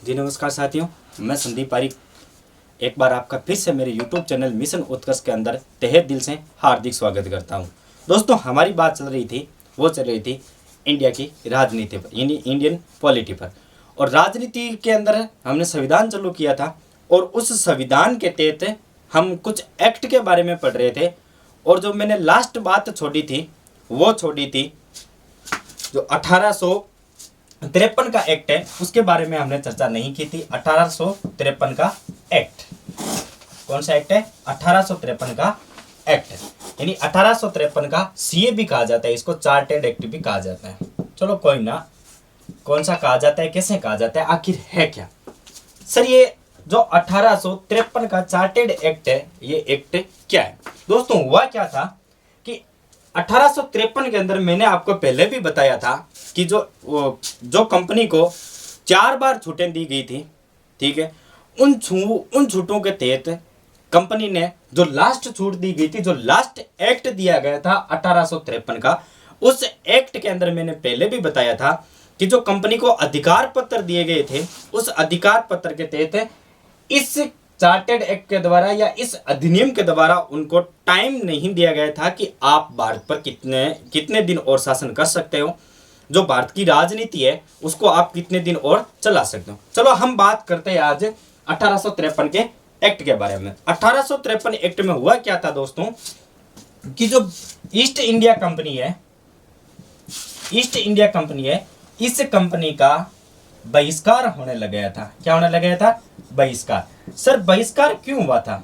जी नमस्कार साथियों, मैं संदीप पारिक एक बार आपका फिर से मेरे YouTube चैनल मिशन उत्कर्ष के अंदर तहे दिल से हार्दिक स्वागत करता हूं। दोस्तों, हमारी बात चल रही थी इंडिया की राजनीति पर, यानी इंडियन पॉलिटी पर। और राजनीति के अंदर हमने संविधान चालू किया था और उस संविधान के तहत हम कुछ एक्ट के बारे में पढ़ रहे थे। और जो मैंने लास्ट बात छोड़ी थी वो छोड़ी थी जो 1853 का एक्ट है, उसके बारे में हमने चर्चा नहीं की थी। 1853 का एक्ट, कौन सा एक्ट है? 1853 का एक्ट, यानी 1853 का सीए भी कहा जाता है, इसको चार्टेड एक्ट भी कहा जाता है। चलो कोई ना, कौन सा कहा जाता है, कैसे कहा जाता है, आखिर है क्या? सर, ये जो 1853 का चार्टेड एक्ट है, ये एक्ट क्या है? दोस्तों, हुआ क्या था कि 1853 के अंदर मैंने आपको पहले भी बताया था कि जो कंपनी को 4 बार छूटें दी गई थी, ठीक है, उन छूटों के तहत कंपनी ने जो लास्ट छूट दी गई थी, जो लास्ट एक्ट दिया गया था 1853 का, उस एक्ट के अंदर मैंने पहले भी बताया था कि जो कंपनी को अधिकार पत्र दिए गए थे, उस अधिकार पत्र के तहत इस चार्टेड एक्ट के द्वारा या इस अधिनियम के द्वारा उनको टाइम नहीं दिया गया था कि आप भारत पर कितने दिन और शासन कर सकते हो, जो भारत की राजनीति है उसको आप कितने दिन और चला सकते हो। चलो हम बात करते हैं आज 1853 के एक्ट के बारे में। 1853 एक्ट में हुआ क्या था दोस्तों कि जो ईस्ट इंडिया कंपनी है, इस कंपनी का बहिष्कार होने लग गया था। क्या होने लग गया था? बहिष्कार। सर, बहिष्कार क्यों हुआ था?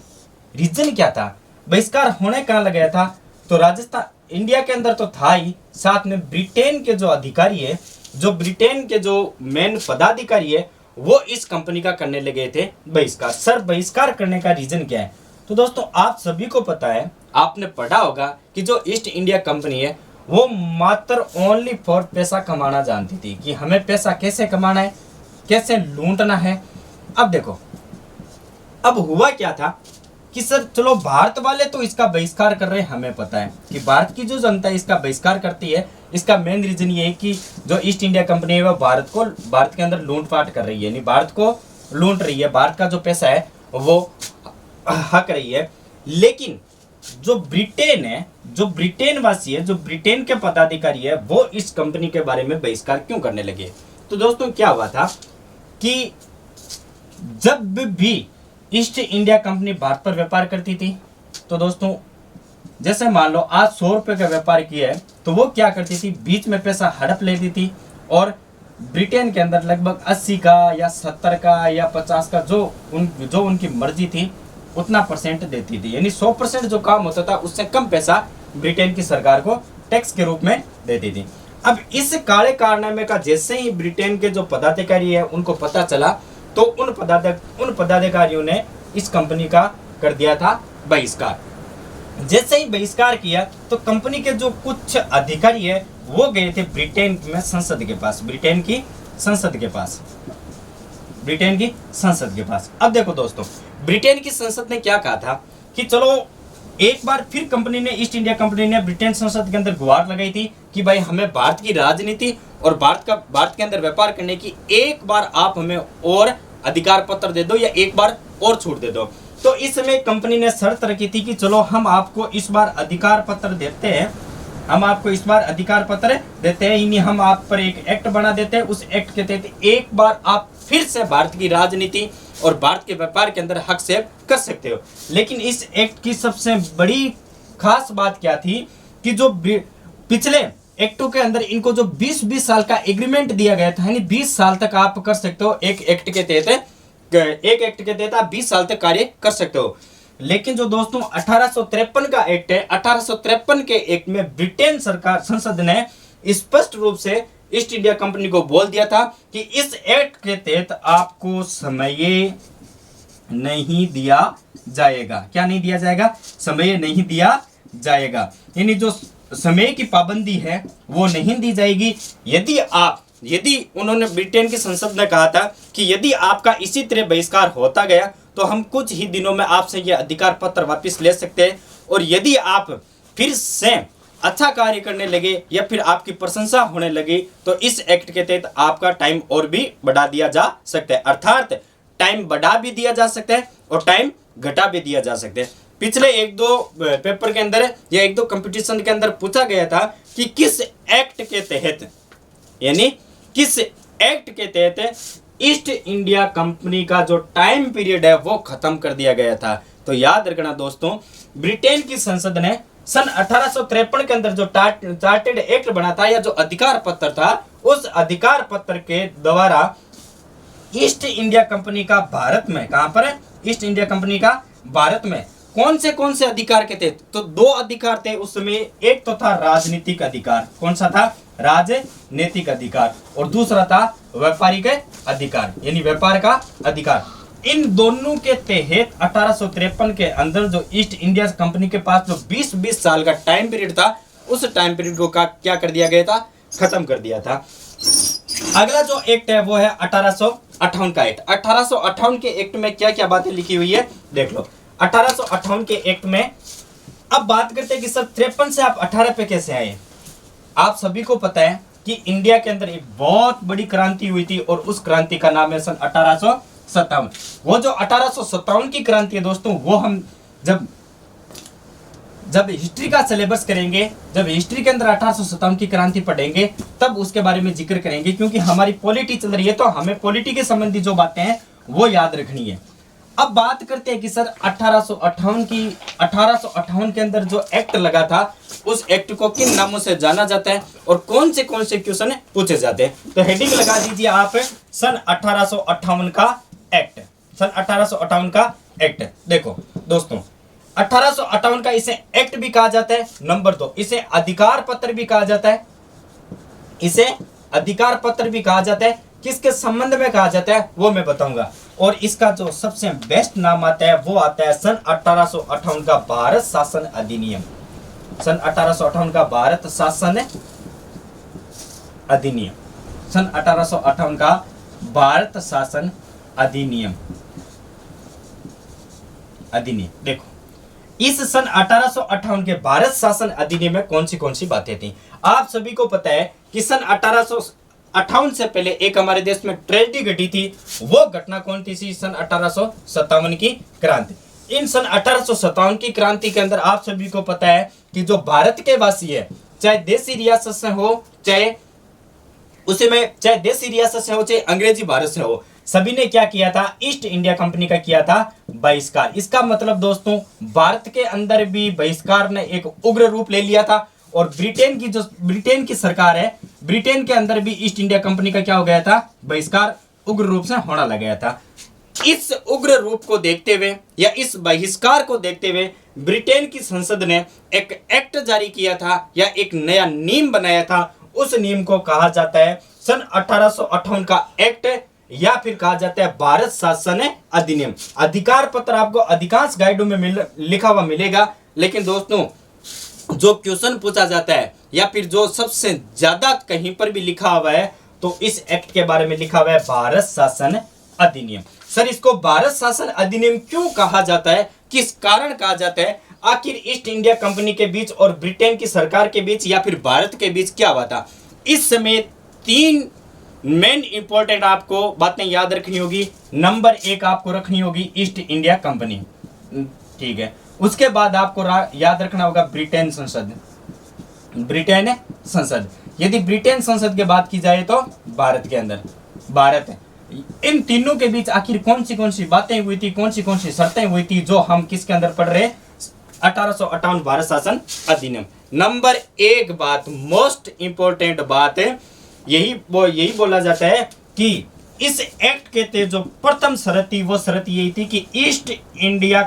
रीजन क्या था? बहिष्कार होने कहाँ लग गया था? तो राजस्थान, इंडिया के अंदर तो था ही, साथ में ब्रिटेन के जो अधिकारी है, जो ब्रिटेन के जो मेन पदाधिकारी है, वो इस कंपनी का करने लगे थे बहिष्कार। सर, बहिष्कार करने का रीजन क्या है? तो दोस्तों, आप सभी को पता है, आपने पढ़ा होगा कि जो ईस्ट इंडिया कंपनी है वो मात्र ओनली फॉर पैसा कमाना जानती थी कि हमें पैसा कैसे कमाना है, कैसे लूटना है। अब देखो, अब हुआ क्या था कि सर चलो, भारत वाले तो इसका बहिष्कार कर रहे हैं, हमें पता है कि भारत की जो जनता है इसका बहिष्कार करती है। इसका मेन रीजन ये है कि जो ईस्ट इंडिया कंपनी है वो भारत के अंदर लूटपाट कर रही है, यानी भारत को लूट रही है, भारत का जो पैसा है वो हक रही है। लेकिन जो ब्रिटेन है, जो ब्रिटेन वासी है, जो ब्रिटेन के पदाधिकारी है, वो इस कंपनी के बारे में बहिष्कार क्यों करने लगे? तो दोस्तों, क्या हुआ था कि जब भी ईस्ट इंडिया कंपनी भारत पर व्यापार करती थी, तो दोस्तों जैसे मान लो आज 100 रुपए का व्यापार किया है, तो वो क्या करती थी, बीच में पैसा हड़प लेती थी और ब्रिटेन के अंदर लगभग 80 का या 70 का या 50 का जो उनकी मर्जी थी उतना परसेंट देती थी, यानी 100% जो काम होता था उससे कम पैसा ब्रिटेन की सरकार को टैक्स के रूप में देती थी। अब इस काले कारनामे का जैसे ही ब्रिटेन के जो पदाधिकारी है उनको पता चला, तो उन पदाधिकारियों ने इस कंपनी का कर दिया था बहिष्कार। जैसे ही बहिष्कार किया तो कंपनी के जो कुछ अधिकारी है वो गए थे ब्रिटेन की संसद के पास। अब देखो दोस्तों, ब्रिटेन की संसद ने क्या कहा था कि चलो, एक बार फिर ईस्ट इंडिया कंपनी ने ब्रिटेन संसद के अंदर गुहार लगाई थी कि भाई हमें भारत की राजनीति और भारत के अंदर व्यापार करने की एक बार आप हमें और अधिकार पत्र दे दो या एक बार और छूट दे दो। तो इस समय कंपनी ने शर्त रखी थी कि चलो, हम आपको इस बार अधिकार पत्र देते हैं, हम आप पर एक एक्ट बना देते हैं। उस एक्ट के तहत एक बार आप फिर से भारत की राजनीति और भारत के व्यापार के अंदर हस्तक्षेप कर सकते हो। लेकिन इस एक्ट की सबसे बड़ी खास बात क्या थी कि जो पिछले एक्टों के अंदर इनको जो 20-20 साल का एग्रीमेंट दिया गया था, यानी 20 साल तक आप कर सकते हो एक एक्ट के तहत आप 20 साल तक कार्य कर सकते हो। लेकिन जो दोस्तों 1853 का एक्ट है, 1853 के एक्ट में ब्रिटेन सरकार संसद ने स्पष्ट रूप से ईस्ट इंडिया कंपनी को बोल दिया था कि इस एक्ट के तहत आपको समय नहीं दिया जाएगा। क्या नहीं दिया जाएगा? समय नहीं दिया जाएगा, यानी जो समय की पाबंदी है वो नहीं दी जाएगी। यदि उन्होंने, ब्रिटेन की संसद ने कहा था कि यदि आपका इसी तरह बहिष्कार होता गया तो हम कुछ ही दिनों में आपसे ये अधिकार पत्र वापस ले सकते हैं, और यदि आप फिर से अच्छा कार्य करने लगे या फिर आपकी प्रशंसा होने लगी तो इस एक्ट के तहत आपका टाइम और भी बढ़ा दिया जा सकता है, अर्थात टाइम बढ़ा भी दिया जा सकता है और टाइम घटा भी दिया जा सकता है। पिछले एक दो पेपर के अंदर या एक दो कंपटीशन के अंदर पूछा गया था कि किस एक्ट के तहत, यानी किस एक्ट के तहत ईस्ट इंडिया कंपनी का जो टाइम पीरियड है वो खत्म कर दिया गया था। तो याद रखना दोस्तों, ब्रिटेन की संसद ने सन 1853 के अंदर जो चार्टेड एक्ट बना था या जो अधिकार पत्र था, उस अधिकार पत्र के द्वारा ईस्ट इंडिया कंपनी का भारत में, कहां पर है, ईस्ट इंडिया कंपनी का भारत में कौन से अधिकार के थे, तो दो अधिकार थे उसमें। एक तो था राजनीतिक अधिकार, कौन सा था, राजनीतिक अधिकार, और दूसरा था व्यापारिक अधिकार, यानी व्यापार का अधिकार। इन दोनों के तहत 1853 के अंदर जो ईस्ट इंडिया कंपनी के पास जो 20-20 साल का टाइम पीरियड था, उस टाइम पीरियड को क्या कर दिया गया था, खत्म कर दिया था। अगला जो एक्ट है वो है 1858 का एक्ट। 1858 के एक्ट में क्या क्या बातें लिखी हुई है देख लो। 1858 के एक्ट में अब बात करते हैं कि सर 53 से आप 18 पे कैसे आए। आप सभी को पता है कि इंडिया के अंदर एक बहुत बड़ी क्रांति हुई थी और उस क्रांति का नाम है सन 1857। वो जो 1857 की क्रांति है दोस्तों, वो हम जब हिस्ट्री का सिलेबस करेंगे, जब हिस्ट्री के अंदर 1857 की क्रांति पढ़ेंगे तब उसके बारे में जिक्र करेंगे, क्योंकि हमारी पॉलिटी चल रही है तो हमें पॉलिटी के संबंधी जो बातें हैं वो याद रखनी है। अब बात करते हैं कि सर 1858 के अंदर जो एक्ट लगा था, उस एक्ट को किन नामों से जाना जाता है और कौन से क्वेश्चन पूछे जाते हैं। तो हेडिंग लगा दीजिए आप, सन 1858 का एक्ट। सन 1858 का एक्ट। देखो दोस्तों, 1858 का इसे एक्ट भी कहा जाता है। नंबर 2, इसे अधिकार पत्र भी कहा जाता है। इसे अधिकार पत्र भी कहा जाता है। किसके संबंध में कहा जाता है वो मैं बताऊंगा। और इसका जो सबसे बेस्ट नाम आता है वो आता है सन 1858 का भारत शासन अधिनियम। सन 1858 का भारत शासन अधिनियम। सन 1858 का भारत शासन अधिनियम। देखो, इस सन 1858 के भारत शासन अधिनियम में कौन सी बातें थी। आप सभी को पता है कि सन 1858 से पहले एक हमारे देश में ट्रेजेडी घटी थी। वो घटना कौन सी थी, सन 1857 की क्रांति। इन सन 1857 की क्रांति के अंदर आप सभी को पता है कि जो भारत के वासी है, चाहे देसी रियासत से हो, चाहे देसी रियासत से हो, चाहे अंग्रेजी भारत से हो, सभी ने क्या किया था, ईस्ट इंडिया कंपनी का किया था बहिष्कार। इसका मतलब दोस्तों, भारत के अंदर भी बहिष्कार ने एक उग्र रूप ले लिया था। और ब्रिटेन की सरकार है, ब्रिटेन के अंदर भी ईस्ट इंडिया कंपनी का क्या हो गया था, बहिष्कार उग्र रूप से होने लग गया था। इस उग्र रूप को देखते हुए या इस बहिष्कार को देखते हुए ब्रिटेन की संसद ने एक एक्ट जारी किया था या एक नया नियम बनाया था। उस नियम को कहा जाता है सन 1858 का एक्ट, या फिर कहा जाता है भारत शासन अधिनियम। अधिकार पत्र आपको अधिकांश गाइडों में लिखा हुआ मिलेगा, लेकिन दोस्तों जो क्वेश्चन पूछा जाता है या फिर जो सबसे ज्यादा कहीं पर भी लिखा हुआ है तो इस एक्ट के बारे में लिखा हुआ है भारत शासन अधिनियम। सर इसको भारत शासन अधिनियम क्यों कहा जाता है, किस कारण कहा जाता है, आखिर ईस्ट इंडिया कंपनी के बीच और ब्रिटेन की सरकार के बीच या फिर भारत के बीच क्या हुआ था। इस समय 3 मेन इंपॉर्टेंट आपको बातें याद रखनी होगी। नंबर 1 आपको रखनी होगी ईस्ट इंडिया कंपनी, ठीक है। उसके बाद आपको याद रखना होगा ब्रिटेन संसद। यदि ब्रिटेन संसद की बात की जाए तो भारत के अंदर भारत है। इन तीनों के बीच आखिर कौन सी बातें हुई थी, कौन सी शर्तें हुई थी, जो हम किसके अंदर पढ़ रहे हैं, 1858 भारत शासन अधिनियम। नंबर 1 बात, मोस्ट इंपोर्टेंट बात है, यही बोला जाता है कि इस एक्ट के तहत जो प्रथम शर्त थी वो शर्त यही थी कि ईस्ट इंडिया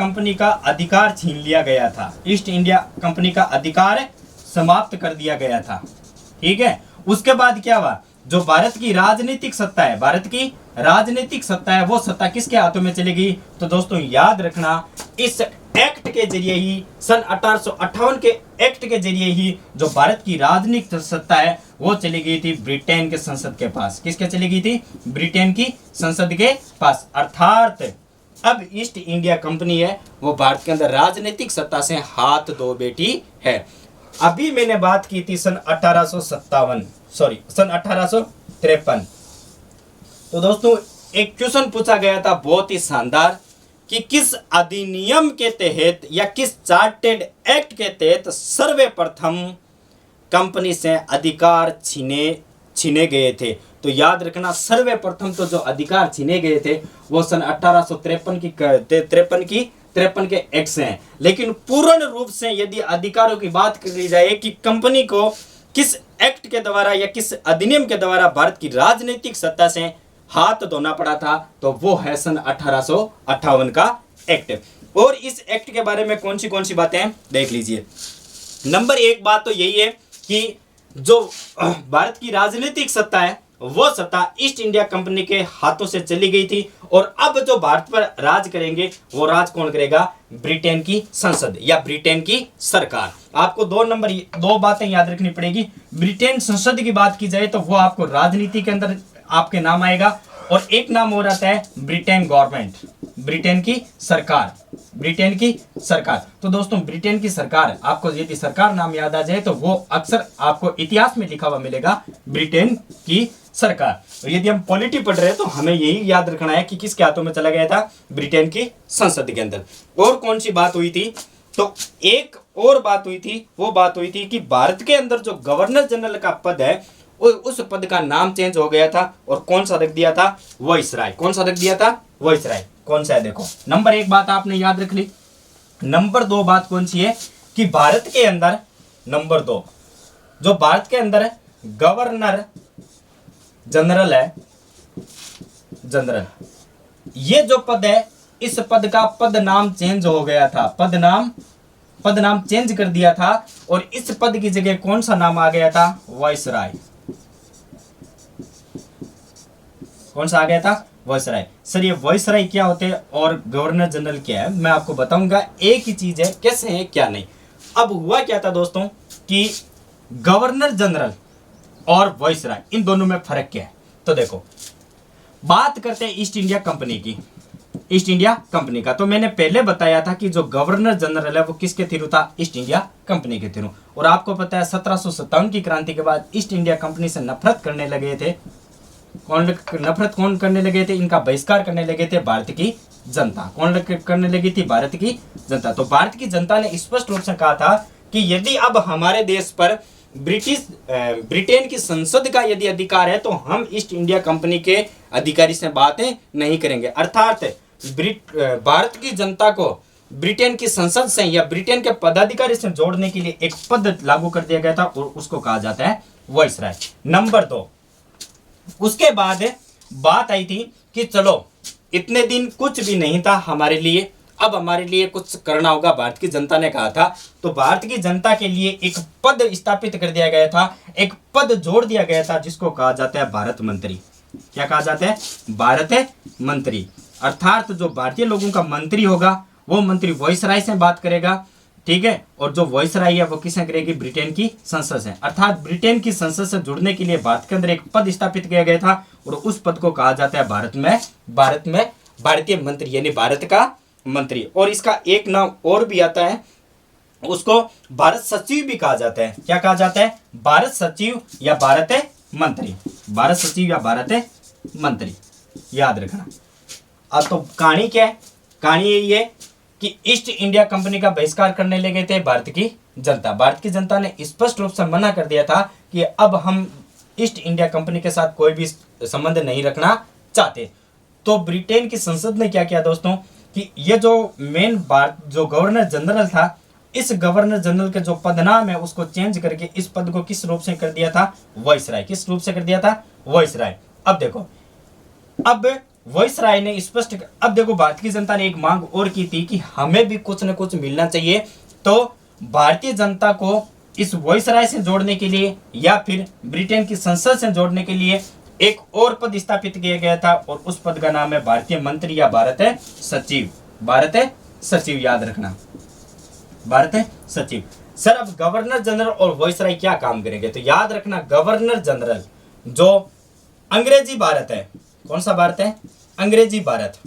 कंपनी का अधिकार छीन लिया गया था। ईस्ट इंडिया कंपनी का अधिकार समाप्त कर दिया गया था, ठीक है। उसके बाद क्या हुआ, जो भारत की राजनीतिक सत्ता है वो सत्ता किसके हाथों में चली गई। तो दोस्तों याद रखना, इस एक्ट के जरिए ही, सन 1858 के एक्ट के जरिए ही जो भारत की राजनीतिक सत्ता है वो चली गई थी ब्रिटेन के संसद के पास। किसके चली गई थी, ब्रिटेन की संसद के पास। अर्थात अब ईस्ट इंडिया कंपनी है वो भारत के अंदर राजनीतिक सत्ता से हाथ धो बैठी है। अभी मैंने बात की थी सन 1853। तो दोस्तों एक क्वेश्चन पूछा गया था बहुत ही शानदार कि किस अधिनियम के तहत या किस चार्टेड एक्ट के तहत सर्वप्रथम कंपनी से अधिकार छीने गए थे। तो याद रखना सर्वप्रथम तो जो अधिकार छीने गए थे वो सन 1853 के एक्ट से हैं। लेकिन पूर्ण रूप से यदि अधिकारों की बात करी जाए कि कंपनी को किस एक्ट के द्वारा या किस अधिनियम के द्वारा भारत की राजनीतिक सत्ता से हाथ धोना पड़ा था तो वो है सन 1858 का एक्ट। और इस एक्ट के बारे में कौन सी बातें हैं देख लीजिए। नंबर 1 बात तो यही है कि जो भारत की राजनीतिक सत्ता है वो सत्ता ईस्ट इंडिया कंपनी के हाथों से चली गई थी और अब जो भारत पर राज करेंगे वो राज कौन करेगा? ब्रिटेन की संसद या ब्रिटेन की सरकार। आपको दो बातें याद रखनी पड़ेगी। ब्रिटेन संसद की बात की जाए तो वो आपको राजनीति के अंदर आपके नाम आएगा और एक नाम हो जाता है ब्रिटेन गवर्नमेंट, ब्रिटेन की सरकार, ब्रिटेन की सरकार। तो दोस्तों ब्रिटेन की सरकार, आपको यदि सरकार नाम याद आ जाए तो वो अक्सर आपको इतिहास में लिखा हुआ मिलेगा ब्रिटेन की सरकार। और यदि हम पॉलिटी पढ़ रहे हैं तो हमें यही याद रखना है कि किसके हाथों में चला गया था? ब्रिटेन की संसद के अंदर। और कौन सी बात हुई थी? तो एक और बात हुई थी, वो बात हुई थी कि भारत के अंदर जो गवर्नर जनरल का पद है उस पद का नाम चेंज हो गया था और कौन सा रख दिया था? वाइसराय। कौन सा रख दिया था? वाइसराय। कौन सा है देखो। नंबर 1 बात आपने याद रख ली। नंबर 2 बात कौन सी है कि भारत के अंदर, नंबर 2 जो भारत के अंदर गवर्नर जनरल है, जनरल, ये जो पद है इस पद का पद नाम चेंज हो गया था। पद नाम चेंज कर दिया था और इस पद की जगह कौन सा नाम आ गया था? वाइसराय। कौन सा आ गया था? वाइसराय। सर ये वाइसराय क्या होते हैं और गवर्नर जनरल क्या है मैं आपको बताऊंगा। एक ही चीज है, कैसे है क्या नहीं। अब हुआ क्या था दोस्तों कि गवर्नर जनरल और वाइसराय इन दोनों में फर्क क्या है? तो देखो बात करते हैं ईस्ट इंडिया कंपनी की, ईस्ट इंडिया कंपनी का। तो मैंने पहले बताया था कि जो गवर्नर जनरल है वो किसके थ्रू था? ईस्ट इंडिया कंपनी के थ्रू। और आपको पता है 1757 की क्रांति के बाद ईस्ट इंडिया कंपनी से नफरत करने लगे थे। कौन करने लगे थे? इनका बहिष्कार करने लगे थे भारत की जनता। कौन करने लगी थी? भारत की जनता। तो भारत की जनता ने स्पष्ट रूप से कहा था कि यदि अब हमारे देश पर ब्रिटेन की संसद का यदि अधिकार है तो हम ईस्ट इंडिया कंपनी के अधिकारी से बातें नहीं करेंगे। अर्थात भारत की जनता को ब्रिटेन की संसद से या ब्रिटेन के पदाधिकारी से जोड़ने के लिए एक पद लागू कर दिया गया था और उसको कहा जाता है वाइसराय। नंबर 2, उसके बाद बात आई थी कि चलो इतने दिन कुछ भी नहीं था हमारे लिए, अब हमारे लिए कुछ करना होगा, भारत की जनता ने कहा था। तो भारत की जनता के लिए एक पद स्थापित कर दिया गया था, एक पद जोड़ दिया गया था जिसको कहा जाता है भारत मंत्री। क्या कहा जाता है? भारत मंत्री। अर्थात जो भारतीय लोगों का मंत्री होगा वो मंत्री वाइसराय से बात करेगा, ठीक है। और जो वाइसराय है वो किससे करेगी? ब्रिटेन की संसद से। अर्थात ब्रिटेन की संसद से जुड़ने के लिए भारत के अंदर एक पद स्थापित किया गया था और उस पद को कहा जाता है भारत में भारतीय मंत्री, यानी भारत का मंत्री। और इसका एक नाम और भी आता है, उसको भारत सचिव भी कहा जाता है। क्या कहा जाता है? भारत सचिव या भारत मंत्री। भारत सचिव या भारत मंत्री, याद रखना। अब तो कहानी क्या है? कहानी यही है कि ईस्ट इंडिया कंपनी का बहिष्कार करने लगे थे भारत की जनता। भारत की जनता ने स्पष्ट रूप से मना कर दिया था कि अब हम ईस्ट इंडिया कंपनी के साथ कोई भी संबंध नहीं रखना चाहते। तो ब्रिटेन की संसद ने क्या किया दोस्तों कि ये जो जो गवर्नर जनरल था, इस गवर्नर जनरल के जो पद नाम है उसको चेंज करके इस पद को किस रूप से कर दिया था? वाइसराय। किस रूप से कर दिया था? वाइसराय। अब देखो, अब वाइसराय ने स्पष्ट, अब देखो भारत की जनता ने एक मांग और की थी कि हमें भी कुछ न कुछ मिलना चाहिए। तो भारतीय जनता को इस वाइसराय से जोड़ने के लिए या फिर ब्रिटेन की संसद से जोड़ने के लिए एक और पद स्थापित किया गया था और उस पद का नाम है भारतीय मंत्री या भारत सचिव। भारत सचिव, याद रखना, भारत सचिव। सर अब गवर्नर जनरल और वाइसराय क्या काम करेंगे? तो याद रखना, गवर्नर जनरल जो अंग्रेजी भारत है, कौन सा भारत है? अंग्रेजी भारत।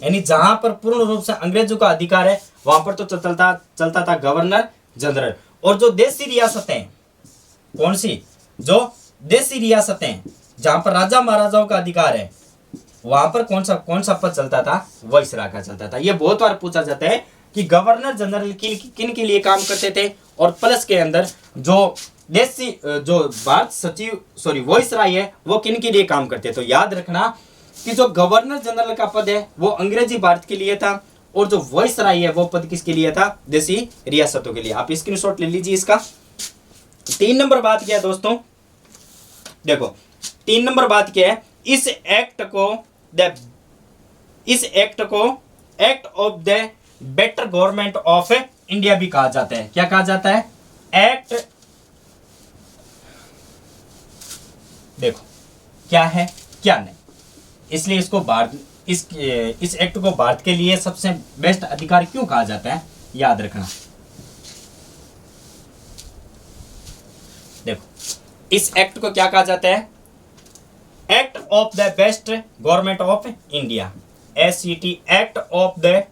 यानी जहां पर पूर्ण रूप से अंग्रेजों का अधिकार है वहां पर तो चलता था गवर्नर जनरल। और जो देसी रियासतें, कौन सी, जो देसी रियासतें जहां पर राजा महाराजाओं का अधिकार है वहां पर कौन सा पद चलता था, वाइसराय का चलता था। ये बहुत बार पूछा जाता है कि गवर्नर जनरल किन के लिए काम करते थे, और प्लस के अंदर जो देसी जो भारत सचिव सॉरी वाइसराय है वो किन के लिए काम करते हैं। तो याद रखना कि जो गवर्नर जनरल का पद है वो अंग्रेजी भारत के लिए था, और जो वाइसराय है वो पद किसके लिए था, देसी रियासतों के लिए। आप स्क्रीनशॉट ले लीजिए इसका। 3 नंबर बात क्या है दोस्तों, देखो 3 नंबर बात क्या है, इस एक्ट को act of the better government of India भी कहा जाता है। क्या कहा जाता है, एक्ट, देखो क्या है क्या नहीं, इसलिए इसको भारत इस एक्ट को भारत के लिए सबसे बेस्ट अधिकार क्यों कहा जाता है, याद रखना। देखो इस एक्ट को क्या कहा जाता है, act of the best government of India, SET, act of the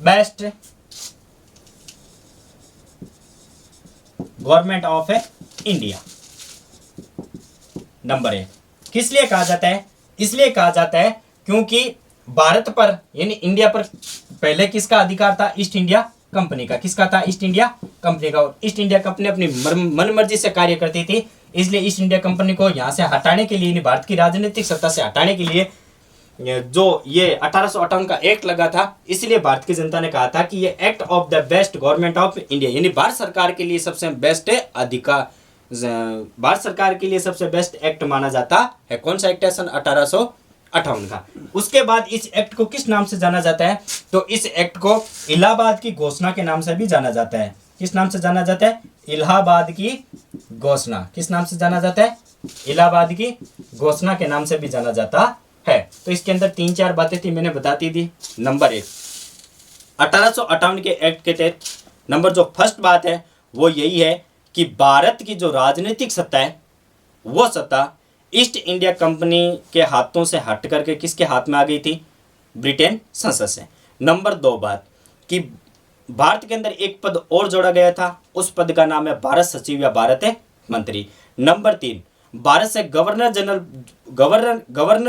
best government of India. Number 1 किस लिए कहा जाता है, इसलिए कहा जाता है क्योंकि भारत पर यानी इंडिया पर पहले किसका अधिकार था, ईस्ट इंडिया कंपनी का। किसका था, ईस्ट इंडिया कंपनी का। और ईस्ट इंडिया कंपनी अपनी मनमर्जी से कार्य करती थी, इसलिए ईस्ट इंडिया कंपनी को यहां से हटाने के लिए, भारत की राजनीतिक सत्ता से हटाने के लिए जो ये 1858 का एक्ट लगा था, इसलिए भारत की जनता ने कहा था कि ये act of the best government of India, यानी भारत सरकार के लिए सबसे बेस्ट अधिकार, भारत सरकार के लिए सबसे बेस्ट एक्ट माना जाता है। कौन सा एक्ट है, सन 1858 का। उसके बाद इस एक्ट को किस नाम से जाना जाता है, तो इस एक्ट को इलाहाबाद की घोषणा के नाम से भी जाना जाता है। किस नाम से जाना जाता है, इलाहाबाद की घोषणा। किस नाम से जाना जाता है, इलाहाबाद की घोषणा के नाम से भी जाना जाता है। तो इसके अंदर 3-4 बातें थी, मैंने बताती थी। नंबर 1 1858 के एक्ट के तहत नंबर जो फर्स्ट बात है वो यही है कि भारत की जो राजनीतिक सत्ता है वो सत्ता ईस्ट इंडिया कंपनी के हाथों से हट करके किसके हाथ में आ गई थी, ब्रिटेन संसद से। नंबर 2 बात कि भारत के अंदर एक पद और जोड़ा गया था, उस पद का नाम है भारत सचिव या भारत मंत्री। नंबर 3 भारत से गवर्नर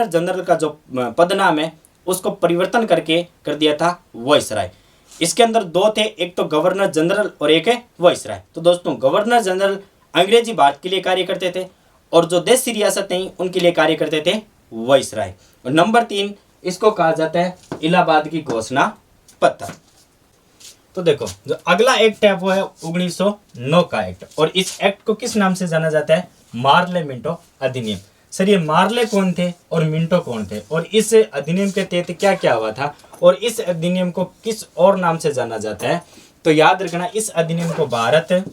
जनरल का जो पद नाम है उसको परिवर्तन करके कर दिया था वाइसराय। इसके अंदर 2 थे, एक तो गवर्नर जनरल और एक है वाइसराय। तो दोस्तों गवर्नर जनरल अंग्रेजी भारत के लिए कार्य करते थे, और जो देसी रियासतें उनके लिए कार्य करते थे वाइसराय। और नंबर 3 इसको कहा जाता है इलाहाबाद की घोषणा पत्र। तो देखो जो अगला एक्ट है वो है 1909 का एक्ट, और इस एक्ट को किस नाम से जाना जाता है, मार्ले मिंटो अधिनियम। सर ये मार्ले कौन थे और मिंटो कौन थे, और इस अधिनियम के तहत क्या क्या हुआ था, और इस अधिनियम को किस और नाम से जाना जाता है। तो याद रखना इस अधिनियम को भारत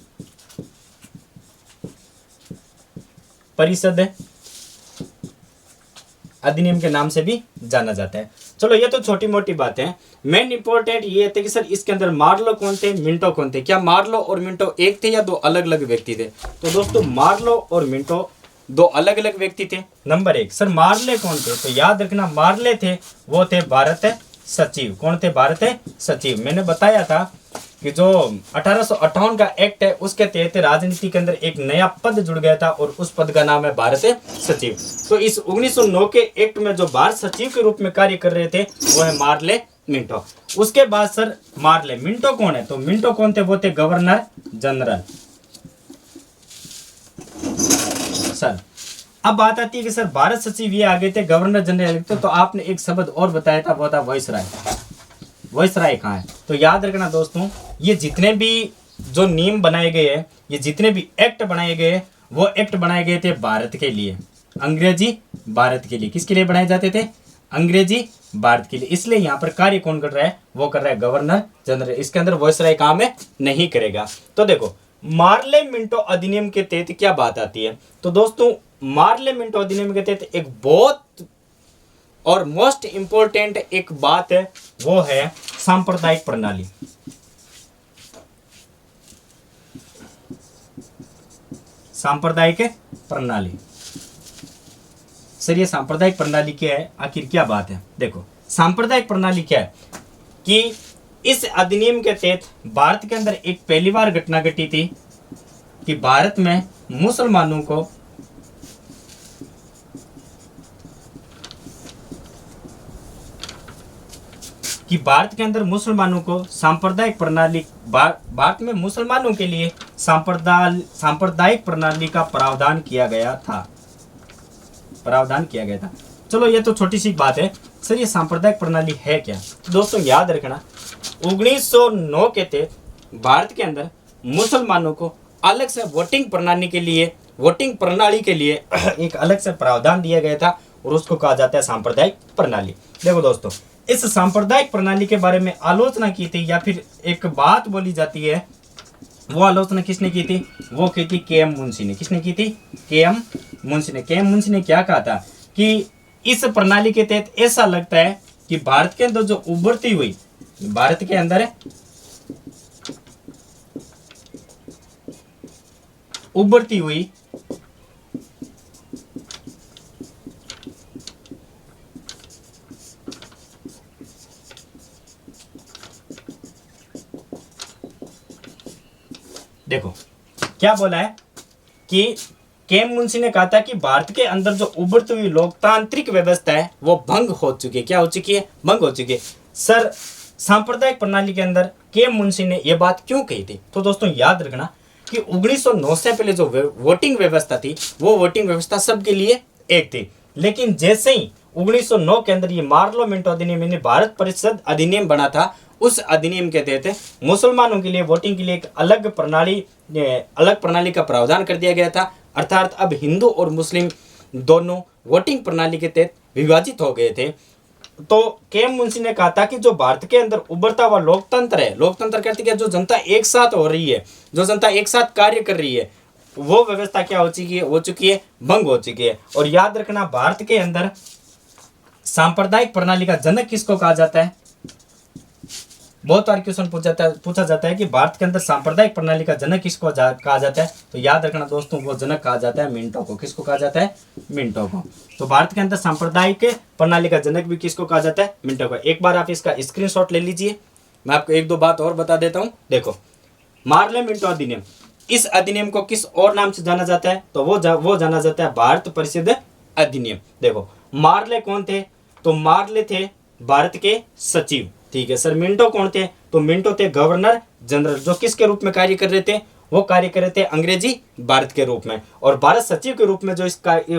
परिषद अधिनियम के नाम से भी जाना जाता है। चलो ये तो छोटी मोटी बातें हैं, मेन इंपॉर्टेंट ये थे कि सर इसके अंदर मार्लो कौन थे, मिंटो कौन थे। क्या मार्लो और मिंटो एक थे या 2 अलग अलग व्यक्ति थे। तो दोस्तों मार्लो और मिंटो 2 अलग अलग व्यक्ति थे। नंबर 1 सर मार्ले कौन थे, तो याद रखना मार्ले थे वो थे भारत सचिव। कौन थे, भारत सचिव। मैंने बताया था कि जो 1858 का एक्ट है उसके तहत राजनीति के अंदर एक नया पद जुड़ गया था, और उस पद का नाम है भारत सचिव। तो इस 1909 के एक्ट में जो भारत सचिव के रूप में कार्य कर रहे थे वो है मार्ले मिंटो। उसके बाद सर मार्ले मिंटो कौन है, तो मिंटो कौन थे, वो थे गवर्नर जनरल। सर अब बात आती है कि सर भारत सचिव ये आगे थे, गवर्नर जनरल तो आपने एक शब्द और बताया था वो था वाइसराय। वाइसराय कहाँ है, तो याद रखना दोस्तों ये जितने भी जो नियम बनाए गए हैं, ये जितने भी एक्ट बनाए गए हैं, वो एक्ट बनाए गए थे भारत के लिए, अंग्रेजी भारत के लिए। किसके लिए बनाए जाते थे, अंग्रेजी भारत के लिए। इसलिए यहाँ पर कार्य कौन कर रहा है, वो कर रहा है गवर्नर जनरल। इसके अंदर वाइसराय काम है नहीं करेगा। तो देखो मार्ले मिंटो अधिनियम के तहत क्या बात आती है, तो दोस्तों मार्ले मिंटो अधिनियम के तहत एक बहुत और मोस्ट इंपोर्टेंट एक बात है, वो है सांप्रदायिक प्रणाली। सांप्रदायिक प्रणाली, सर ये सांप्रदायिक प्रणाली क्या है, आखिर क्या बात है। देखो सांप्रदायिक प्रणाली क्या है कि इस अधिनियम के तहत भारत के अंदर एक पहली बार घटना घटी थी कि भारत में मुसलमानों को सांप्रदायिक प्रणाली, भारत में मुसलमानों के लिए सांप्रदायिक प्रणाली का प्रावधान किया गया था। चलो ये तो छोटी सी बात है। सर ये सांप्रदायिक प्रणाली है क्या, तो दोस्तों याद रखना 1909 के तहत भारत के अंदर मुसलमानों को अलग से वोटिंग प्रणाली के लिए एक अलग से प्रावधान दिया गया था और उसको कहा जाता है सांप्रदायिक प्रणाली। देखो दोस्तों, इस सांप्रदायिक प्रणाली के बारे में आलोचना की थी या फिर एक बात बोली जाती है, वो आलोचना किसने की थी, वो की थी के एम मुंशी ने। किसने की थी, के एम मुंशी ने क्या कहा था कि इस प्रणाली के तहत ऐसा लगता है कि भारत के अंदर जो उभरती हुई देखो क्या बोला है कि केएम मुंशी ने कहा था कि भारत के अंदर जो उभरती हुई लोकतांत्रिक व्यवस्था है वो भंग हो चुकी है। क्या हो चुकी है, भंग हो चुकी है। सर सांप्रदायिक प्रणाली के अंदर केएम मुंशी ने यह बात क्यों कही थी, तो दोस्तों याद रखना कि 1909 से पहले जो वोटिंग व्यवस्था थी वो वोटिंग व्यवस्था सबके लिए एक थी, लेकिन जैसे ही 1909 के अंदर ये मार्लो मिंटो अधिनियम यानी भारत परिषद अधिनियम बना था, उस अधिनियम के तहत मुसलमानों के लिए वोटिंग के लिए एक अलग प्रणाली का प्रावधान कर दिया गया था। अर्थात अब हिंदू और मुस्लिम दोनों वोटिंग प्रणाली के तहत विभाजित हो गए थे। तो केएम मुंशी ने कहा था कि जो भारत के अंदर उभरता हुआ लोकतंत्र है, लोकतंत्र कहते हैं जो जनता एक साथ हो रही है, जो जनता एक साथ कार्य कर रही है, वो व्यवस्था क्या हो चुकी है, भंग हो चुकी है। और याद रखना भारत के अंदर सांप्रदायिक प्रणाली का जनक किसको कहा जाता है, बहुत बार क्वेश्चन पूछा जाता है कि भारत के अंदर सांप्रदायिक प्रणाली का जनक किसको कहा जाता है, तो याद रखना दोस्तों वो जनक कहा जाता है मिंटो को। किसको कहा जाता है, मिंटो को। तो भारत के अंदर सांप्रदायिक प्रणाली का जनक भी किसको कहा जाता है, मिंटो को। एक बार आप इसका स्क्रीनशॉट ले लीजिए, मैं आपको एक दो बात और बता देता हूँ। देखो मार्ले मिंटो अधिनियम, इस अधिनियम को किस और नाम से जाना जाता है, तो वो जाना जाता है भारत परिषद अधिनियम। देखो मार्ले कौन थे, तो मार्ले थे भारत के सचिव, ठीक है। सर मिंटो कौन थे, तो मिंटो थे गवर्नर जनरल, जो किसके रूप में कार्य कर रहे थे, वो कार्य कर रहे थे अंग्रेजी भारत के रूप में, और भारत सचिव के रूप में जो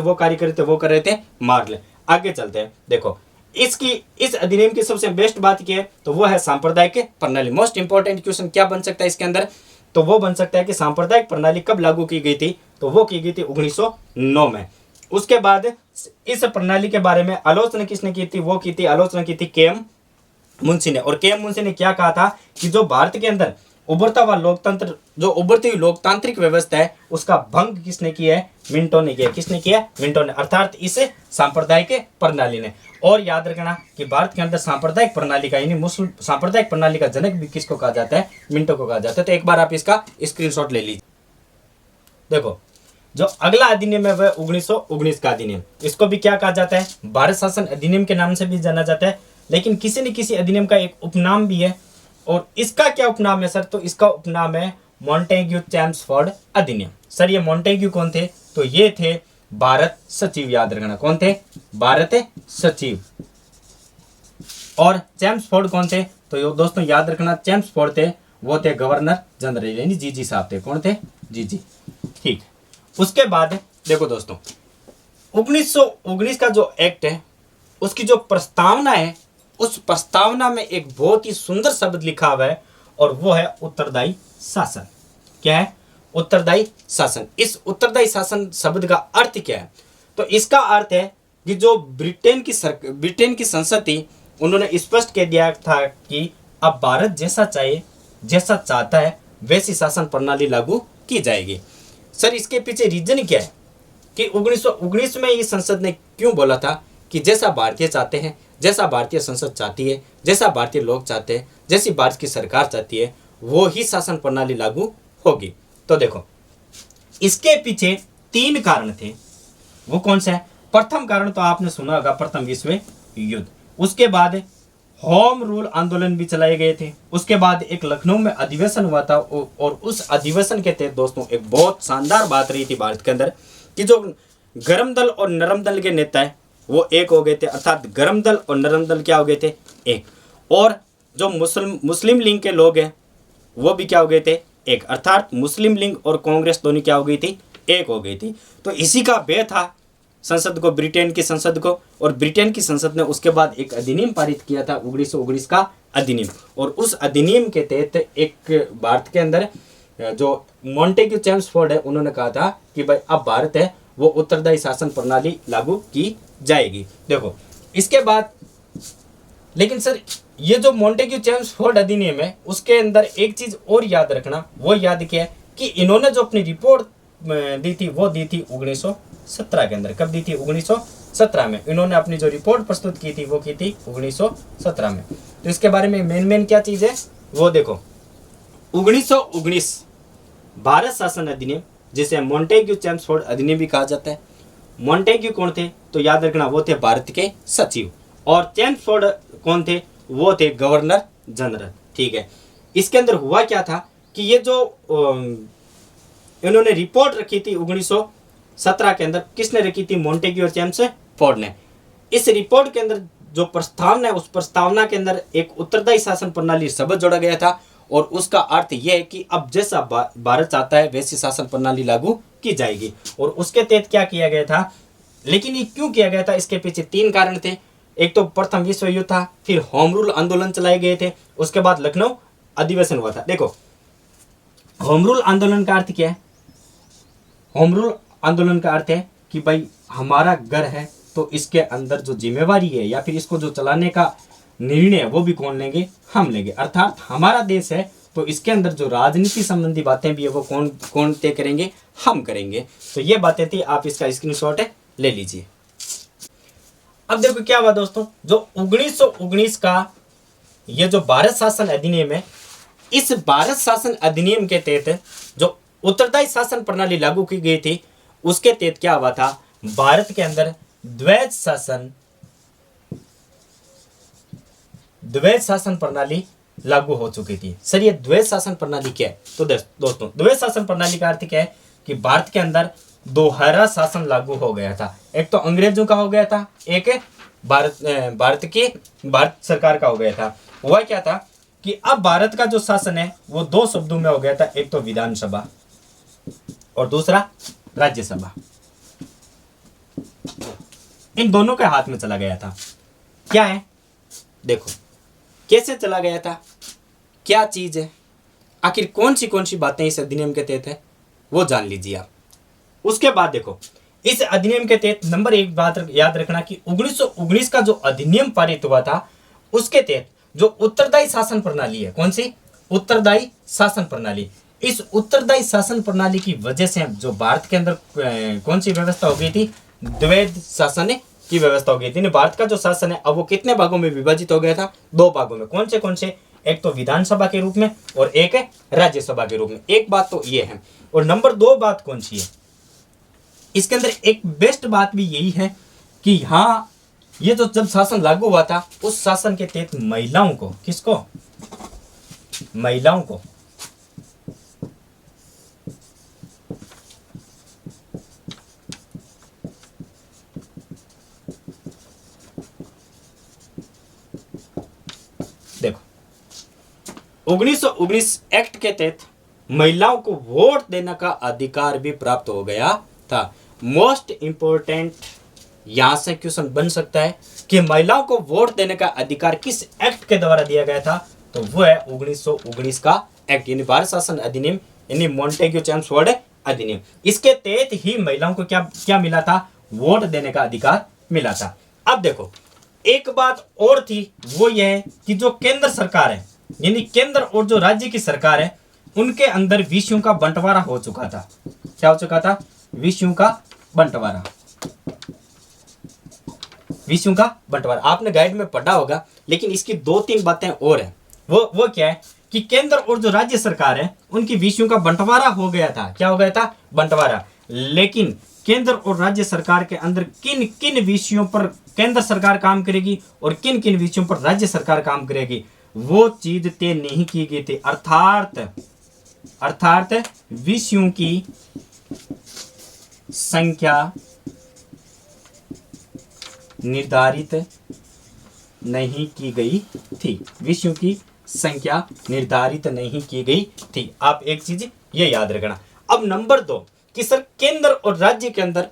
वो कार्य कर रहे थे वो कर रहे थे मार्ले। आगे चलते हैं। देखो इस अधिनियम की सबसे बेस्ट बात क्या है, तो वो है सांप्रदायिक प्रणाली। मोस्ट इंपॉर्टेंट क्वेश्चन क्या बन सकता है इसके अंदर, तो वो बन सकता है कि सांप्रदायिक प्रणाली कब लागू की गई थी, तो वो की गई थी 1909 में। उसके बाद इस प्रणाली के बारे में आलोचना किसने की थी, वो की थी आलोचना की थी केएम मुंशी ने। और केएम मुंशी ने क्या कहा था कि जो भारत के अंदर उभरता हुआ लोकतंत्र, जो उभरती हुई लोकतांत्रिक व्यवस्था है, उसका भंग किसने किया है, मिंटो ने किया। किसने किया, मिंटो ने, अर्थात इस सांप्रदायिक प्रणाली ने। और याद रखना कि भारत के अंदर सांप्रदायिक प्रणाली का यानी मुस्लिम सांप्रदायिक प्रणाली का जनक भी किसको कहा जाता है, मिंटो को कहा जाता है। तो एक बार आप इसका स्क्रीनशॉट ले लीजिए। देखो जो अगला अधिनियम है वह 1919 का अधिनियम, इसको भी क्या कहा जाता है, भारत शासन अधिनियम के नाम से भी जाना जाता है, लेकिन किसी न किसी अधिनियम का एक उपनाम भी है। और इसका क्या उपनाम है सर, तो इसका उपनाम है मॉन्टेग्यू चैम्सफोर्ड अधिनियम। सर ये मॉन्टेग्यू कौन थे, तो ये थे भारत सचिव। याद रखना कौन थे, भारत सचिव। और चैम्सफोर्ड कौन थे, तो ये दोस्तों याद रखना चैम्सफोर्ड थे, वो थे गवर्नर जनरल यानी जीजी साहब थे। कौन थे, जीजी, ठीक। उसके बाद देखो दोस्तों 1919 का जो एक्ट है उसकी जो प्रस्तावना है, उस प्रस्तावना में एक बहुत ही सुंदर शब्द लिखा हुआ है और वो है उत्तरदायी शासन। क्या है, उत्तरदायी शासन। इस उत्तरदायी शासन शब्द का अर्थ क्या है, तो इसका अर्थ है कि जो ब्रिटेन की संसद थी, उन्होंने स्पष्ट कह दिया था कि अब भारत जैसा चाहता है वैसी शासन प्रणाली लागू की जाएगी। सर इसके पीछे रीजन क्या है कि 1919 में इस संसद ने क्यों बोला था कि जैसा भारतीय चाहते हैं, जैसा भारतीय संसद चाहती है, जैसा भारतीय लोग चाहते हैं, जैसी भारत की सरकार चाहती है, वो ही शासन प्रणाली लागू होगी। तो देखो इसके पीछे 3 कारण थे। वो कौन सा है, प्रथम कारण तो आपने सुना होगा, प्रथम विश्व युद्ध। उसके बाद होम रूल आंदोलन भी चलाए गए थे। उसके बाद एक लखनऊ में अधिवेशन हुआ था और उस अधिवेशन के तहत दोस्तों एक बहुत शानदार बात रही थी भारत के अंदर कि जो गर्म दल और नरम दल के नेता है वो एक हो गए थे, अर्थात गर्म दल और नरम दल क्या हो गए थे, एक। और जो मुस्लिम लीग के लोग हैं वो भी क्या हो गए थे, एक, अर्थात मुस्लिम लीग और कांग्रेस दोनों क्या हो गई थी, एक हो गई थी। तो इसी का व्यय था संसद को, ब्रिटेन की संसद को, और ब्रिटेन की संसद ने उसके बाद एक अधिनियम पारित किया था 1919 का अधिनियम। और उस अधिनियम के तहत एक भारत के अंदर जो मॉन्टेग्यू चेम्सफोर्ड है उन्होंने कहा था कि भाई अब भारत है वो उत्तरदायी शासन प्रणाली लागू की जाएगी। देखो इसके बाद, लेकिन सर ये जो मॉन्टेग्यू चेम्सफोर्ड अधिनियम है उसके अंदर एक चीज और याद रखना, वो याद किया है कि इन्होंने जो अपनी रिपोर्ट दी थी वो दी थी 1917 के अंदर। कब दी थी, 1917 में इन्होंने अपनी जो रिपोर्ट प्रस्तुत की थी वो की थी 1917 में। तो इसके बारे में मेन क्या चीज है वो देखो, 1919 भारत शासन अधिनियम, जिसे मॉन्टेग्यू चेम्सफोर्ड अधिनियम भी कहा जाता है। मॉन्टेग्यू कौन थे तो याद रखना वो थे भारत के सचिव, और चेम्सफोर्ड कौन थे, वो थे गवर्नर जनरल। ठीक है, इसके अंदर हुआ क्या था कि ये जो इन्होंने रिपोर्ट रखी थी 1917 के अंदर, किसने रखी थी, मॉन्टेग्यू और चेम्सफोर्ड ने। इस रिपोर्ट के अंदर जो प्रस्तावना है उस प्रस्तावना के अंदर एक उत्तरदायी शासन प्रणाली शब्द जोड़ा गया था, और उसका अर्थ यह है कि अब जैसा भारत चाहता है वैसी शासन प्रणाली लागू की जाएगी। और उसके तहत क्या किया गया था, लेकिन ये क्यों किया गया था, इसके पीछे 3 कारण थे। एक तो प्रथम विश्व युद्ध था, फिर होम रूल आंदोलन चलाए गए थे, उसके बाद लखनऊ अधिवेशन हुआ था। देखो होम रूल आंदोलन का अर्थ क्या है, होम रूल आंदोलन का अर्थ है कि भाई हमारा घर है तो इसके अंदर जो जिम्मेवारी है या फिर इसको जो चलाने का निर्णय वो भी कौन लेंगे, हम लेंगे। अर्थात हमारा देश है तो इसके अंदर जो राजनीति संबंधी बातें भी है वो कौन तय करेंगे, हम करेंगे। तो ये बातें थी, आप इसका स्क्रीनशॉट ले लीजिए। अब देखो क्या हुआ दोस्तों, जो 1919 का ये जो भारत शासन अधिनियम है, इस भारत शासन अधिनियम के तहत जो उत्तरदायी शासन प्रणाली लागू की गई थी उसके तहत क्या हुआ था, भारत के अंदर द्वैध शासन प्रणाली लागू हो चुकी थी। सर ये द्वैध शासन प्रणाली क्या है, तो दोस्तों द्वैध शासन प्रणाली का अर्थ क्या है कि भारत के अंदर दोहरा शासन लागू हो गया था। एक तो अंग्रेजों का हो गया था, एक भारत सरकार का हो गया था। हुआ क्या था कि अब भारत का जो शासन है वो 2 शब्दों में हो गया था, एक तो विधानसभा और दूसरा राज्यसभा। इन दोनों के हाथ में चला गया था। क्या है, देखो कैसे चला गया था, क्या चीज है, आखिर कौन सी बातें इस अधिनियम के तहत है वो जान लीजिए आप। उसके बाद देखो इस अधिनियम के तहत नंबर 1 बात याद रखना कि 1919 का जो अधिनियम पारित हुआ था उसके तहत जो उत्तरदायी शासन प्रणाली है, कौन सी, उत्तरदायी शासन प्रणाली, इस उत्तरदायी शासन प्रणाली की वजह से जो भारत के अंदर कौन सी व्यवस्था हो गई थी, द्वैध शासन की व्यवस्था हो गई थी। भारत का जो शासन है अब वो कितने भागों में विभाजित हो गया था, 2 भागों में। कौन से, एक तो विधानसभा के रूप में और एक है राज्यसभा के रूप में। एक बात तो ये है, और नंबर 2 बात कौन सी है, इसके अंदर एक बेस्ट बात भी यही है कि हाँ ये जो जब शासन लागू हुआ था उस शासन के तहत महिलाओं को, किसको, महिलाओं को देखो 1919 एक्ट के तहत महिलाओं को वोट देने का अधिकार भी प्राप्त हो गया था। मोस्ट इंपोर्टेंट यहां से क्वेश्चन बन सकता है कि महिलाओं को वोट देने का अधिकार किस एक्ट के द्वारा दिया गया था, तो वो है 1919 का एक्ट, यानी भारत शासन अधिनियम, यानी मॉन्टेग्यू चेम्सफोर्ड अधिनियम। इसके तहत ही महिलाओं को क्या मिला था, वोट देने का अधिकार मिला था। अब देखो एक बात और थी, वो यह है कि जो केंद्र सरकार है, यानी केंद्र और जो राज्य की सरकार है, उनके अंदर विषयों का बंटवारा हो चुका था। क्या हो चुका था, विषयों का बंटवारा, विषयों का बंटवारा आपने गाइड में पढ़ा होगा, लेकिन इसकी 2-3 बातें और हैं। वो क्या है कि केंद्र और जो राज्य सरकार है उनकी विषयों का बंटवारा हो गया था। क्या हो गया था, बंटवारा। लेकिन केंद्र और राज्य सरकार के अंदर किन किन विषयों पर केंद्र सरकार काम करेगी और किन किन विषयों पर राज्य सरकार काम करेगी, वो चीज तय नहीं की गई थी। अर्थात विषयों की संख्या निर्धारित नहीं की गई थी। विषयों की संख्या निर्धारित नहीं की गई थी। आप एक चीज ये याद रखना। अब नंबर 2 कि सर केंद्र और राज्य के अंदर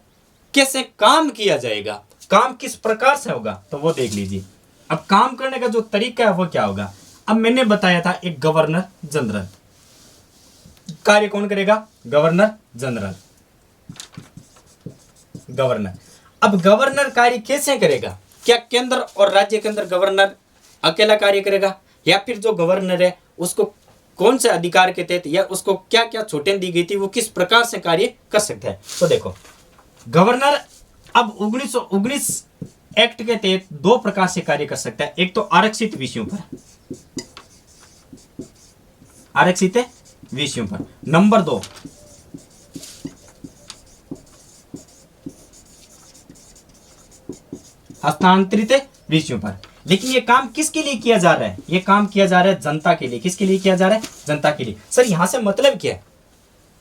कैसे काम किया जाएगा, काम किस प्रकार से होगा, तो वो देख लीजिए। अब काम करने का जो तरीका है वो क्या होगा। अब मैंने बताया था एक गवर्नर जनरल, कार्य कौन करेगा, गवर्नर जनरल, गवर्नर। अब गवर्नर कार्य कैसे करेगा, क्या केंद्र और राज्य के अंदर गवर्नर अकेला कार्य करेगा या फिर जो गवर्नर है उसको कौन से अधिकार के तहत या उसको क्या क्या छूटें दी गई थी, वो किस प्रकार से कार्य कर सकता है। तो देखो गवर्नर अब 1919 एक्ट के तहत 2 प्रकार से कार्य कर सकता है। एक तो आरक्षित विषयों पर, आरक्षित विषयों पर। नंबर 2 हस्तांतरित विषयों पर। लेकिन ये काम किसके लिए किया जा रहा है, ये काम किया जा रहा है जनता के लिए। किसके लिए किया जा रहा है, जनता के लिए। सर यहां से मतलब क्या है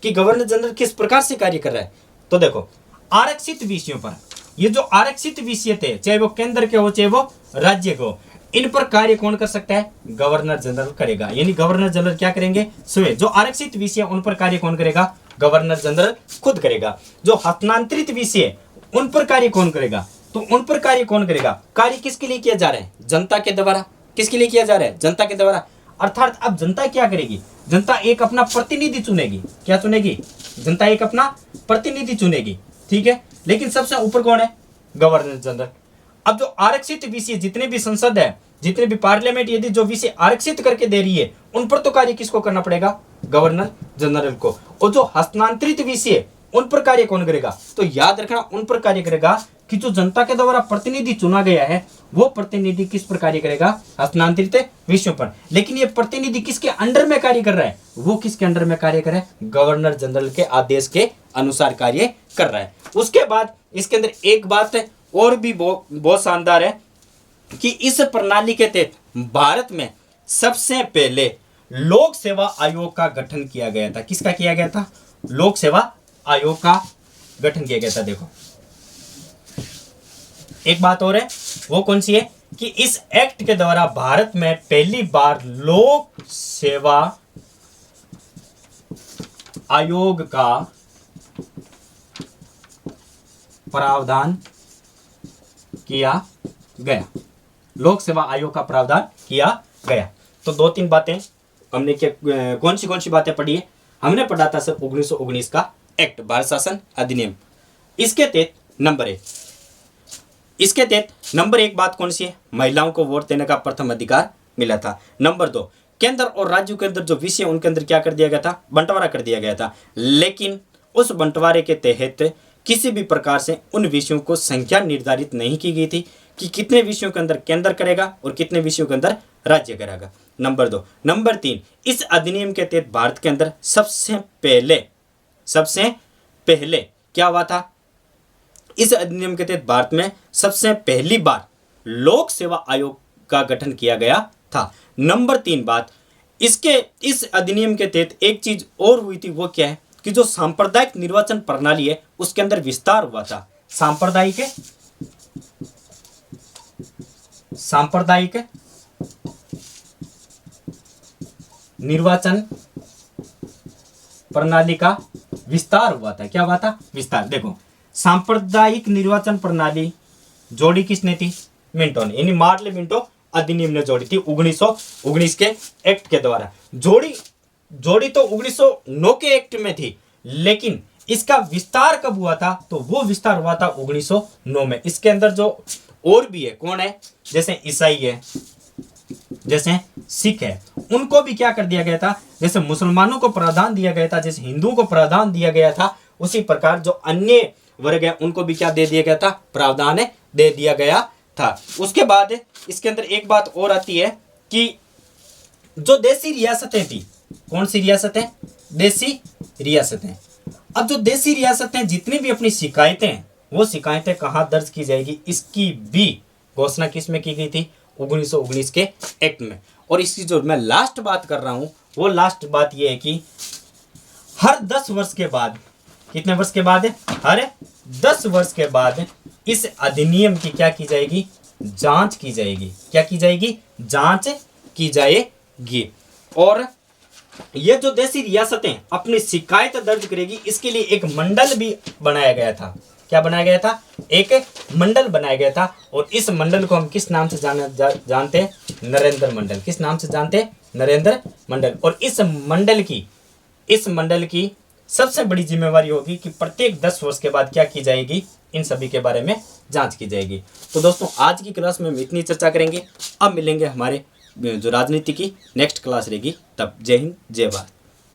कि गवर्नर जनरल किस प्रकार से कार्य कर रहा है, तो देखो आरक्षित विषयों पर, ये जो आरक्षित विषय थे चाहे वो केंद्र के हो चाहे वो राज्य के हो, इन पर कार्य कौन कर सकता है, गवर्नर जनरल करेगा। यानी गवर्नर जनरल क्या करेंगे, स्वयं। जो आरक्षित विषय उन पर कार्य कौन करेगा, गवर्नर जनरल खुद करेगा। जो हस्तांतरित विषय उन पर कार्य कौन करेगा, तो उन पर कार्य कौन करेगा। कार्य किसके लिए किया जा रहा है, जनता के द्वारा। किसके लिए किया जा रहा है, जनता के द्वारा। अर्थात अब जनता क्या करेगी, जनता एक अपना प्रतिनिधि चुनेगी। क्या चुनेगी, जनता एक अपना प्रतिनिधि चुनेगी, ठीक है। लेकिन सबसे ऊपर कौन है, गवर्नर जनरल। अब जो आरक्षित विषय जितने भी संसद है, जितने भी पार्लियामेंट यदि जो विषय आरक्षित करके दे रही है, उन पर तो कार्य किसको करना पड़ेगा, गवर्नर जनरल को। और जो हस्तांतरित विषय उन पर कार्य कौन करेगा, तो याद रखना उन पर कार्य करेगा कि जो जनता के द्वारा प्रतिनिधि चुना गया है वो प्रतिनिधि किस पर कार्य करेगा, हस्तांतरित विषयों पर। लेकिन ये प्रतिनिधि किसके अंडर में कार्य कर रहा है, वो किसके अंडर में कार्य कर रहा है, गवर्नर जनरल के आदेश के अनुसार कार्य कर रहा है। उसके बाद इसके अंदर एक बात है और भी बहुत शानदार है कि इस प्रणाली के तहत भारत में सबसे पहले लोक सेवा आयोग का गठन किया गया था। किसका किया गया था, लोक सेवा आयोग का गठन किया गया था। देखो एक बात और है, वो कौन सी है कि इस एक्ट के द्वारा भारत में पहली बार लोक सेवा आयोग का प्रावधान किया गया। लोक सेवा आयोग का प्रावधान किया गया। तो 2-3 बातें हमने कौन सी बातें पढ़ी है, हमने पढ़ा था सर 1919 का एक्ट, भारत शासन अधिनियम। इसके तहत नंबर 1 बात कौन सी है, महिलाओं को वोट देने का प्रथम अधिकार मिला था। नंबर 2 केंद्र और राज्यों के अंदर जो विषय उनके अंदर क्या कर दिया गया था, बंटवारा कर दिया गया था। लेकिन उस बंटवारे के तहत किसी भी प्रकार से उन विषयों को संख्या निर्धारित नहीं की गई थी कि कितने विषयों के अंदर केंद्र करेगा और कितने विषयों के अंदर राज्य करेगा। नंबर 2 नंबर 3 इस अधिनियम के तहत भारत के अंदर सबसे पहले क्या हुआ था, इस अधिनियम के तहत भारत में सबसे पहली बार लोक सेवा आयोग का गठन किया गया था। नंबर 3 बात, इस अधिनियम के तहत एक चीज और हुई थी, वो क्या है कि जो सांप्रदायिक निर्वाचन प्रणाली है उसके अंदर विस्तार हुआ था। सांप्रदायिक निर्वाचन प्रणाली का विस्तार हुआ था। क्या हुआ था, विस्तार। देखो सांप्रदायिक निर्वाचन प्रणाली जोड़ी किसने थी, मिंटो ने, यानी मार्ले मिंटो अधिनियम ने जोड़ी थी 1919 के एक्ट के द्वारा। जोड़ी तो 1909 के एक्ट में थी, लेकिन इसका विस्तार कब हुआ था, तो वो विस्तार हुआ था 1909 में। इसके अंदर जो और भी है, कौन है, जैसे ईसाई है, जैसे सिख है, उनको भी क्या कर दिया गया था, जैसे मुसलमानों को प्रावधान दिया गया था, जैसे हिंदुओं को प्रावधान दिया गया था, उसी प्रकार जो अन्य वर्ग है उनको भी क्या दे दिया गया था, प्रावधान दे दिया गया था। उसके बाद इसके अंदर एक बात और आती है कि जो देसी रियासतें थी, कौन सी रियासतें, देसी रियासतें, अब जो देसी रियासतें जितनी भी अपनी शिकायतें हैं, वो शिकायतें कहाँ दर्ज की जाएगी, इसकी भी घोषणा किस में की गई थी, 1919 के एक्ट में। और इसकी जो मैं लास्ट बात कर रहा हूं, वो लास्ट बात ये है कि हर 10 वर्ष के बाद, कितने वर्ष के बाद है, हर 10 वर्ष के बाद इस अधिनियम की क्या की जाएगी, जांच की जाएगी। क्या की जाएगी, जांच की जाएगी। और ये जो देसी रियासतें अपनी शिकायत दर्ज करेगी, इसके लिए एक मंडल भी बनाया गया था। क्या बनाया गया था, एक मंडल बनाया गया था। और इस मंडल को हम किस नाम से जानते हैं, नरेंद्र मंडल। किस नाम से जानते हैं, नरेंद्र मंडल। और इस मंडल की सबसे बड़ी जिम्मेवारी होगी कि प्रत्येक 10 वर्ष के बाद क्या की जाएगी, इन सभी के बारे में जांच की जाएगी। तो दोस्तों, आज की क्लास में हम इतनी चर्चा करेंगे। अब मिलेंगे हमारे जो राजनीति की नेक्स्ट क्लास रहेगी, तब जय हिंद जय भारत।